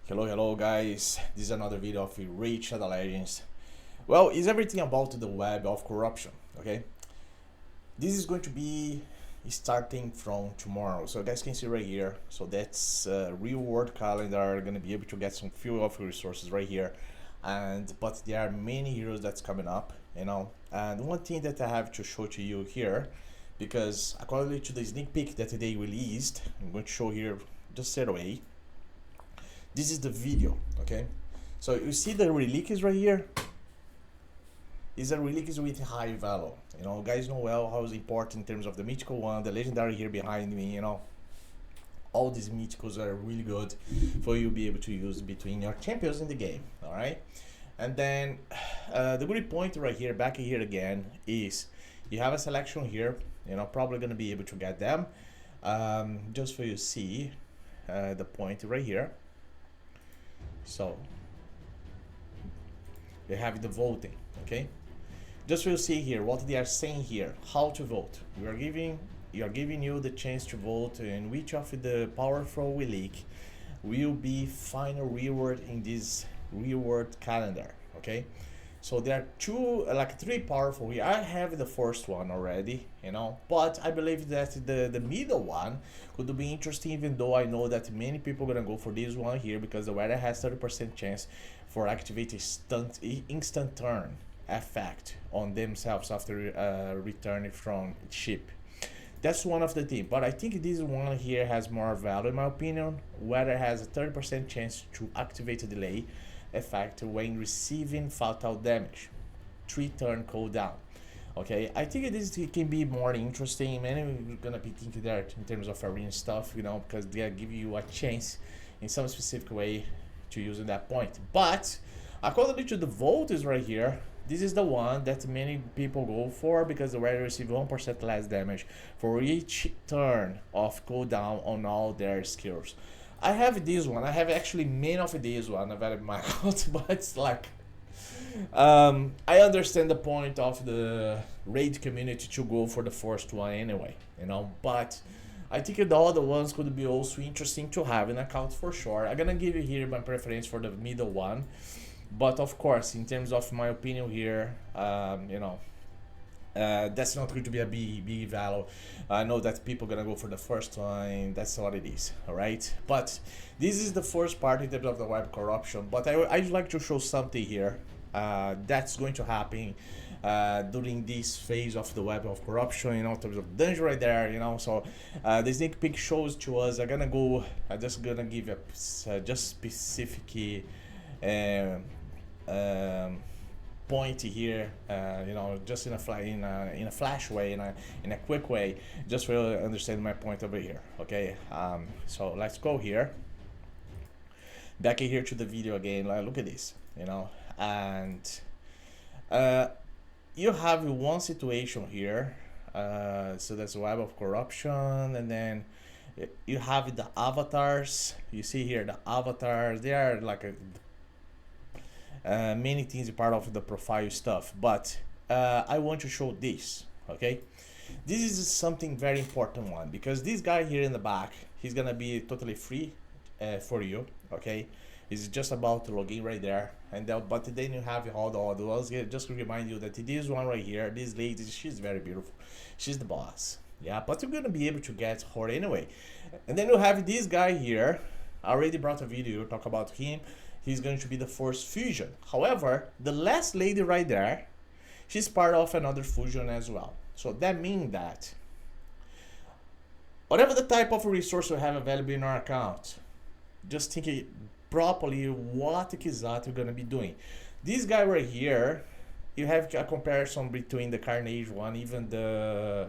Hello guys, this is another video of Reach the Legends. Well, it's everything about the web of corruption, okay? This is going to be starting from tomorrow, so you guys can see right here. So that's real world calendar, gonna be able to get some few of resources right here. But there are many heroes that's coming up, and one thing that I have to show to you here, because according to the sneak peek that they released, I'm going to show here just straight away. This is the video, okay? So you see the relics right here? Is a relics with high value. Guys know well how it's important in terms of the mythical one, the legendary here behind me, all these mythicals are really good for you to be able to use between your champions in the game, alright? And then the good point right here, back here again, is you have a selection here, probably gonna be able to get them. Just for you to see the point right here. So they have the voting, okay? Just we'll see here what they are saying here, how to vote. We are giving you the chance to vote and which of the powerful relic will be final reward in this reward calendar, okay? So there are three powerful here. I have the first one already, but I believe that the middle one could be interesting, even though I know that many people are gonna go for this one here because the weather has 30% chance for activate instant turn effect on themselves after returning from ship. That's one of the things, but I think this one here has more value in my opinion. Weather has a 30% chance to activate a delay effect when receiving fatal damage, 3 turn cooldown. Okay, I think this can be more interesting. Many are gonna be thinking that in terms of arena stuff, because they give you a chance in some specific way to use in that point. But according to the vote is right here, this is the one that many people go for because the weather receive 1% less damage for each turn of cooldown on all their skills. I have this one. I have actually many of these one available in my account, but it's like I understand the point of the raid community to go for the first one anyway, but I think the other ones could be also interesting to have in account for sure. I'm gonna give you here my preference for the middle one, but of course in terms of my opinion here, that's not going to be a big value. I know that people are gonna go for the first one. That's what it is, all right? But this is the first part in terms of the web corruption. But I'd like to show something here that's going to happen during this phase of the web of corruption. In terms of dungeon right there. So the sneak peek shows to us. I'm just gonna give a just specific. Point here, just in a flash way, in a quick way, just for you to understand my point over here. Okay, so let's go here, back here to the video again. Look at this, and you have one situation here. So that's web of corruption, and then you have the avatars. You see here the avatars. They are like many things part of the profile stuff, but I want to show this. Okay, this is something very important one because this guy here in the back, he's gonna be totally free for you. Okay, it's just about to log in right there, and but then you have all the other ones. Just to remind you that this one right here, this lady, she's very beautiful, she's the boss. Yeah, but you're gonna be able to get her anyway. And then you have this guy here. I already brought a video talk about him. He's going to be the first fusion. However, the last lady right there, she's part of another fusion as well. So that means that whatever the type of resource we have available in our account, just think it properly what exactly you're going to be doing. This guy right here, you have a comparison between the Carnage one, even the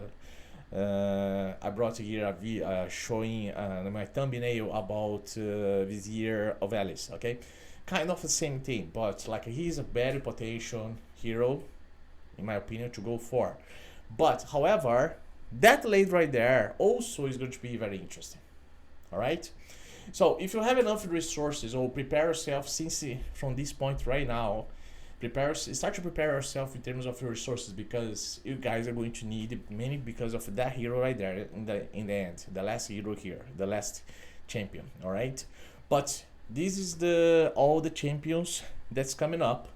I brought here a showing my thumbnail about Vizier of Alice. Okay, kind of the same thing, but like he's a very potential hero in my opinion to go for. But however, that lady right there also is going to be very interesting. All right, so if you have enough resources, or prepare yourself since from this point right now, start to prepare yourself in terms of your resources, because you guys are going to need many because of that hero right there in the end, the last hero here, the last champion. All right, but this is the all the champions that's coming up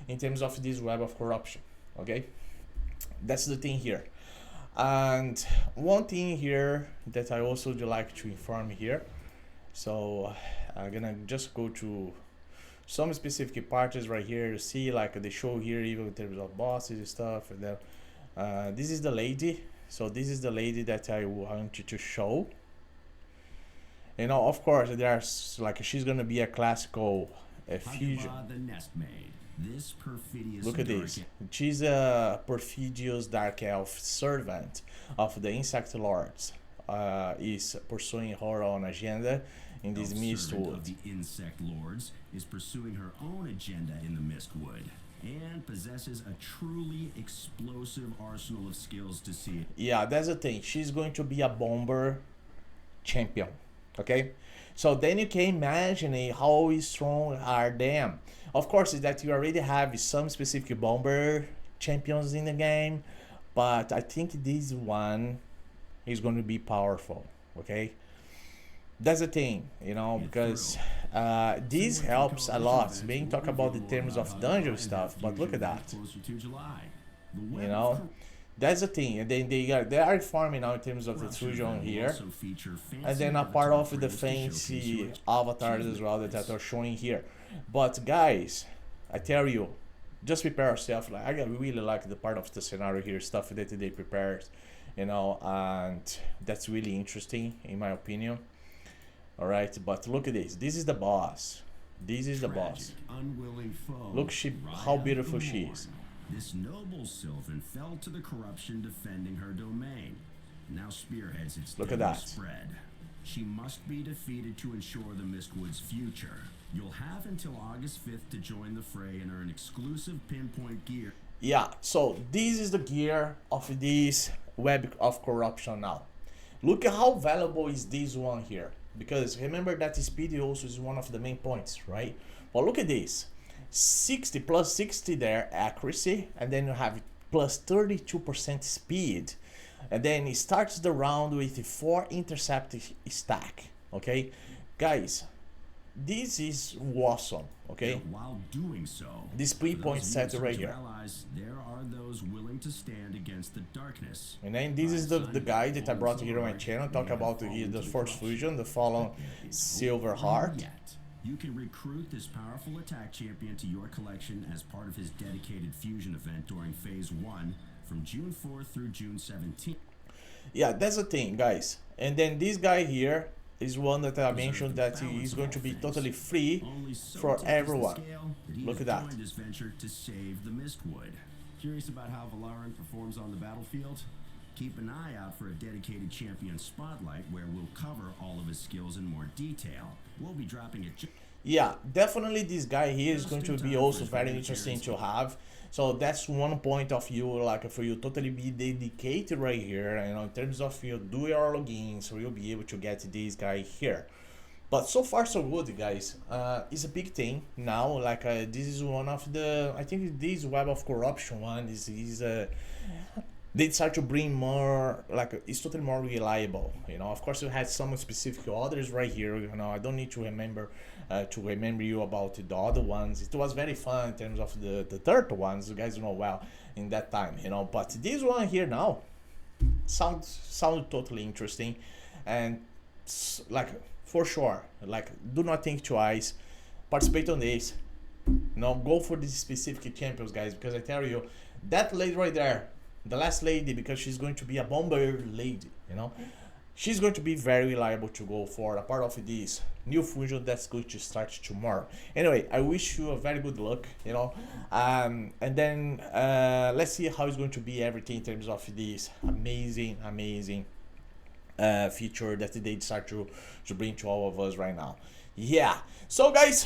in terms of this web of corruption. Okay, that's the thing here. And one thing here that I also would like to inform here, so I'm gonna just go to some specific parts right here. You see, like they show here even in terms of bosses and stuff. And then this is the lady. So this is the lady that I want you to show. You know, of course, there's like she's gonna be a classical fusion. The nest maid. This perfidious Look at this. She's a perfidious dark elf servant of the insect lords. Is pursuing her own agenda in this mistwood. Of the insect lords is pursuing her own agenda in the mistwood and possesses a truly explosive arsenal of skills to see it. Yeah, that's the thing. She's going to be a bomber champion. Okay, so then you can imagine how strong are them. Of course, is that you already have some specific bomber champions in the game, but I think this one is going to be powerful. Okay, that's the thing, you know, because this helps a lot. Being talk about the terms of dungeon stuff, but look at that. You know, that's the thing. And then they are farming now in terms of the fusion here, and then a part of the fancy avatars as well that are showing here. But guys, I tell you, just prepare yourself. Like I really like the part of the scenario here, stuff that they prepared, you know, and that's really interesting in my opinion. All right, but look at this. This is the boss. This is the boss. Look, how beautiful she is. This noble sylvan fell to the corruption defending her domain. Now spearheads its look at that spread. She must be defeated to ensure the Mistwood's future. You'll have until August 5th to join the fray and earn exclusive pinpoint gear. Yeah, so this is the gear of this web of corruption now. Look at how valuable is this one here. Because remember that speed also is one of the main points, right? Well, look at this. 60 plus 60 there, accuracy. And then you have plus 32% speed. And then it starts the round with 4 intercept stack. Okay? Guys, this is awesome, okay? While doing so, this pre-point set right here. Allies, there are those willing to stand against the darkness. And then this is the guy that I brought here on my channel, talk about the first fusion, the fallen Silver Heart. You can recruit this powerful attack champion to your collection as part of his dedicated fusion event during phase 1 from June 4th through June 17th. Yeah, that's the thing, guys. And then this guy here is one that I mentioned that is going to be totally free for everyone. Look at that. This venture to save the Mistwood. Curious about how Valaren performs on the battlefield? Keep an eye out for a dedicated champion spotlight where we'll cover all of his skills in more detail. We'll be dropping it. Yeah, definitely this guy here is going to be also very interesting to have. So that's one point of view, like for you totally be dedicated right here, you know, in terms of you do your login, so you'll be able to get this guy here. But so far so good, guys. It's a big thing now. Like this is one of the, I think this web of corruption one is they start to bring more, like it's totally more reliable, you know. Of course you had some specific others right here, you know. I don't need to remember you about the other ones. It was very fun in terms of the third ones, you guys know well in that time, you know. But this one here now sounds totally interesting, and like for sure, like do not think twice, participate on this, you know, go for these specific champions, guys, because I tell you that lady right there, the last lady, because she's going to be a bomber lady, you know, she's going to be very reliable to go for a part of this new fusion that's going to start tomorrow. Anyway, I wish you a very good luck, you know, and then let's see how it's going to be everything in terms of this amazing feature that they start to bring to all of us right now. Yeah, so guys,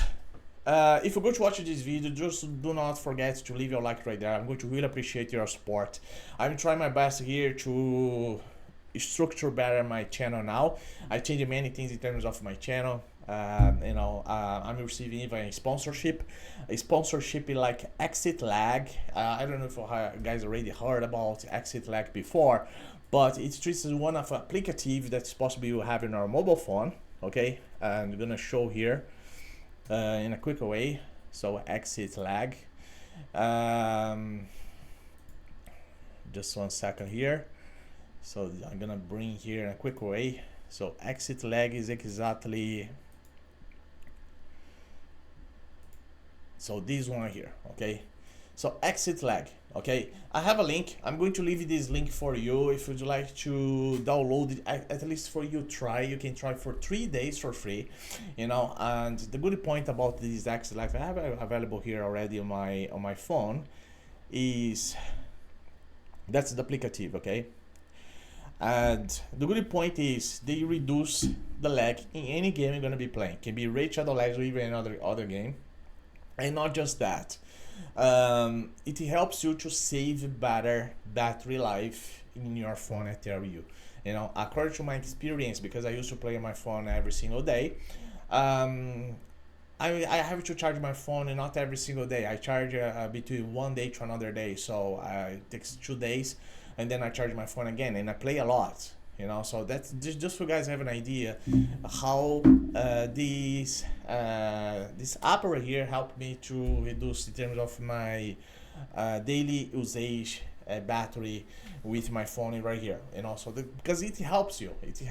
if you're going to watch this video, just do not forget to leave your like right there. I'm going to really appreciate your support. I'm trying my best here to structure better my channel now. I changed many things in terms of my channel. You know, I'm receiving even a sponsorship like Exit Lag. I don't know if you guys already heard about Exit Lag before, but it's just one of applicative that's possible you have in our mobile phone. Okay, I'm gonna show here. in a quicker way. So exit lag. Just 1 second here. So I'm gonna bring here in a quick way. So exit lag is exactly, so this one here, okay? So exit lag, okay? I have a link. I'm going to leave this link for you if you'd like to download it. At least for you try. You can try for 3 days for free, you know. And the good point about this exit lag, I have it available here already on my phone, is that's the applicative, okay? And the good point is they reduce the lag in any game you're gonna be playing. It can be Raid Shadow Legends or even other game. And not just that, it helps you to save better battery life in your phone, I tell you. You know, according to my experience, because I used to play on my phone every single day, I have to charge my phone, and not every single day. I charge between 1 day to another day, so it takes 2 days, and then I charge my phone again, and I play a lot. You know, so that's just for you guys have an idea how this app right here helped me to reduce in terms of my daily usage battery with my phone right here. And also because it helps you, it's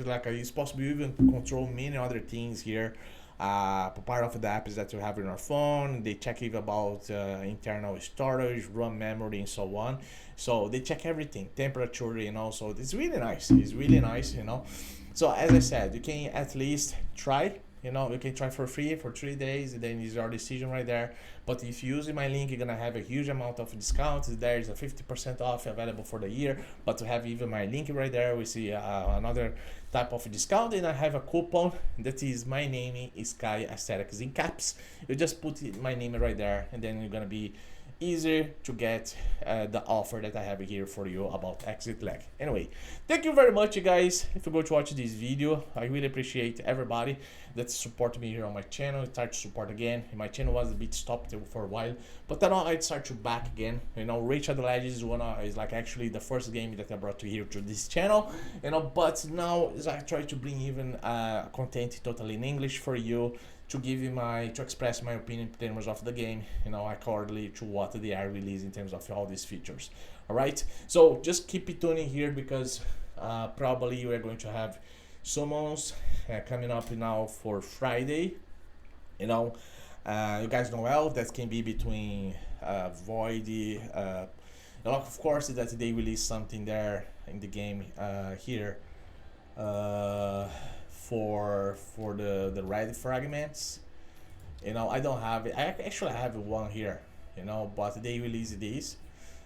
like it's possible you even control many other things here. Part of the apps that you have in your phone, they check even about internal storage, RAM memory, and so on. So they check everything, temperature, you know. So it's really nice. It's really nice, you know. So as I said, you can at least try. You know, you can try for free for 3 days, and then it's your decision right there. But if you use my link, you're gonna have a huge amount of discounts. There is a 50% off available for the year. But to have even my link right there, we see another type of discount, and I have a coupon that is my name is Skyasterix in caps. You just put my name right there, and then you're gonna be easier to get the offer that I have here for you about exit lag. Anyway, thank you very much, you guys, if you go to watch this video. I really appreciate everybody that support me here on my channel. It started to support again. My channel was a bit stopped for a while, but then I start to back again. You know, Raid Shadow Legends is like actually the first game that I brought to here to this channel. You know, but now I try to bring even content totally in English for you, to give you to express my opinion in terms of the game, you know, accordingly to what they are releasing in terms of all these features. All right, so just keep it tuning here, because probably we are going to have summons coming up now for Friday. You know, you guys know well that can be between Void. Of course, that they release something there in the game here. For the red fragments, you know, I don't have it. I actually have one here, you know, but they release this,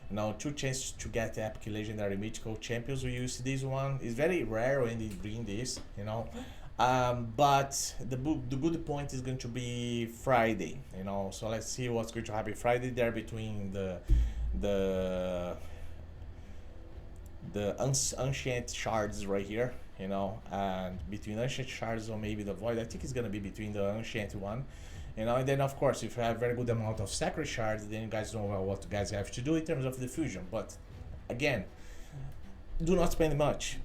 you know, 2 chances to get epic legendary mythical champions. We use this one. It's very rare when they bring this, you know. But the good point is going to be Friday, you know. So let's see what's going to happen Friday there between the ancient shards right here, you know, and between ancient shards or maybe the void. I think it's gonna be between the ancient one, you know. And then of course, if you have very good amount of sacred shards, then you guys know well what you guys have to do in terms of the fusion. But again, do not spend much,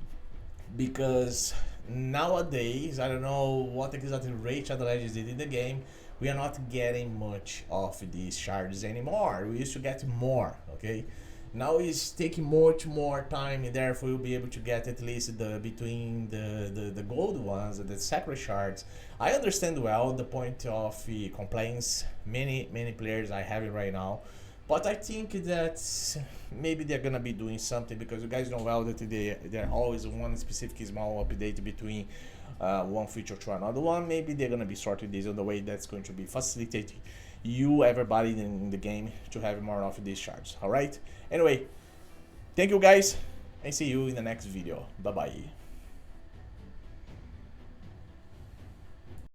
because nowadays, I don't know what exactly Raid Shadow Legends did in the game, we are not getting much of these shards anymore. We used to get more, okay? Now it's taking much more time, and therefore you'll be able to get at least between the gold ones, the sacred shards. I understand well the point of complaints many players are having right now, but I think that maybe they're gonna be doing something, because you guys know well that they're always one specific small update between one feature to another one. Maybe they're gonna be sorting this on the way that's going to be facilitating everybody in the game to have more of these shards. All right, anyway, thank you guys, and see you in the next video. Bye bye.